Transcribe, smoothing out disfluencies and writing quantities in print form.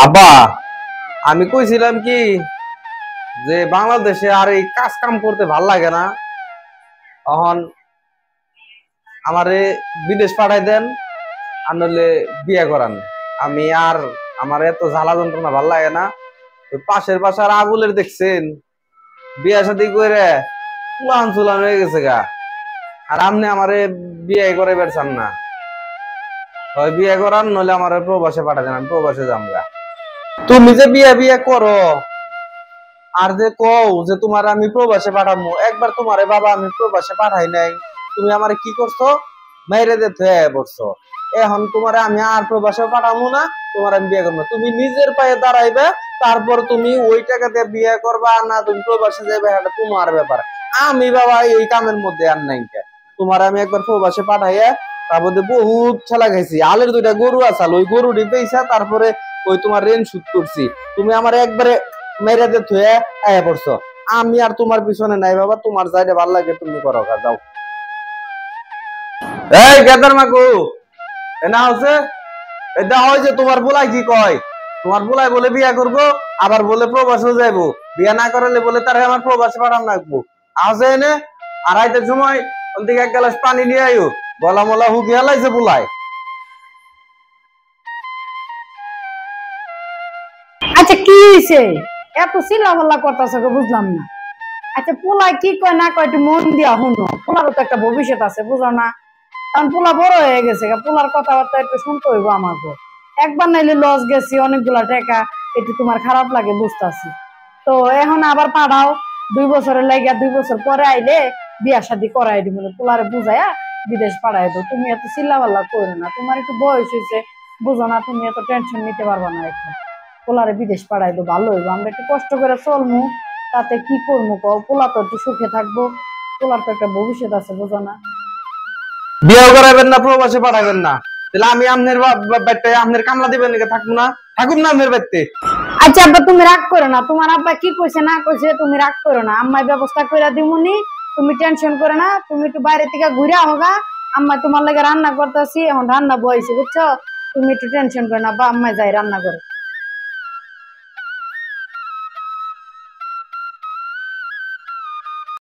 আব্বা, আমি কইছিলাম কি যে বাংলাদেশে আর এই কাজ কাম করতে ভাল লাগে না। তখন আমারে বিদেশ পাঠাই দেন, আর নইলে বিয়ে করান। আমি আর আমার এত জ্বালা যন্ত্রণা ভাল লাগে না। ওই পাশের বাসার আবুলের দেখছেন বিয়ে শাদী করে চুলান চুলান হয়ে গেছে গা। আর আপনি আমারে বিয়ে করে বেড়ান না, হয় বিয়ে করান নইলে আমার প্রবাসে পাঠাই দেন, আমি প্রবাসে যামগা। তুমি যে বিয়ে বিয়ে করো আর যে কও যে তোমার আমি প্রবাসে পাঠাবো, একবার তোমারে বাবা আমি প্রবাসে পাঠাই নাই, তুমি আমারে কি করছো, মেরে দে থয়ে পড়ছো। এখন তোমারে আমি আর প্রবাসে পাঠাবো না, তোমার আমি বিয়ে করবো। তুমি নিজের পায়ে দাঁড়াইবে, তারপর তুমি ওই টাকা দিয়ে বিয়ে করবা না তুমি প্রবাসে যাবে, এটা তোমার ব্যাপার। আমি বাবা এই কামের মধ্যে আর নাই। তোমার আমি একবার প্রবাসে পাঠাইয়া তারপর বহুত ছেলা খাইছি, আলের দুইটা গরু আসাল, ওই গরু ডিপেইছা তারপরে ওই তোমার রেন শুট করছি। তুমি আমার একবারে মেরে দে থুয়ে আয়া পড়ছো। আমি আর তোমার পিছনে নাই বাবা, তোমার যাইতে ভাল লাগে তুমি করো, যাও। এই গেদার মাকু এনা হচ্ছে, এটা হয় যে তোমার বুলাই কি কয়, তোমার বুলাই বলে বিয়া করবো, আবার বলে প্রবাসে যাইবো, বিয়া না করালে বলে তার আমার প্রবাসে পাঠান রাখবো। আছে এনে আড়াইটার সময় ওর দিকে এক গ্লাস পানি নিয়ে আইও, গলা মলা হুকি হেলাইছে বুলাই। আচ্ছা কি হইছে? এত চিল্লাপাল্লা করতেছ বুঝলাম না। আচ্ছা পোলা কি কয় না কয় একটু মন দিয়া শুনো, পোলারও তো একটা ভবিষ্যৎ আছে বুঝো না? কারণ পোলা বড় হয়ে গেছে, পোলার কথাবার্তা একটু শুনতে হইব আমাকে। একবার নাইলে লস গেছি অনেকগুলা টাকা, একটু তোমার খারাপ লাগে বুঝতেছি। তো এখন আবার পাঠাও, 2 বছরের লাগিয়া 2 বছর পরে আইলে বিয়া শাদী করাই দিব, পোলারে বুঝাইয়া বিদেশ পাঠাই দো। তুমি এত চিল্লাপাল্লা করো না, তোমার একটু বয়স হয়েছে বুঝো না, তুমি এত টেনশন নিতে পারবা না এখন। পোলারে বিদেশ পাঠাই দো, ভালো হইবো, আমরা একটু কষ্ট করে চলমু, তাতে কি করবো কও? পোলা তো একটু সুখে থাকবো, পোলার তো একটা ভবিষ্যৎ আছে বুঝো না? বিয়েও করাবেন না, প্রবাসে পাঠাবেন না, তাহলে আমি আপনার বাড়িতে আপনার কামলা দিবেন নাকি? থাকুন না, থাকুন না আপনার বাড়িতে। আচ্ছা আব্বা তুমি রাগ করো না, তোমার আব্বা কি কইছে না কইছে তুমি রাগ করো না, আম্মাই ব্যবস্থা করে দিমুনি, তুমি টেনশন করো না। তুমি একটু বাইরে থেকে ঘুরে হোগা, আম্মা তোমার লাগে রান্না করতেছি, এখন রান্না বইছে বুঝছো? তুমি একটু টেনশন করো না, বা আম্মাই যাই রান্না করে।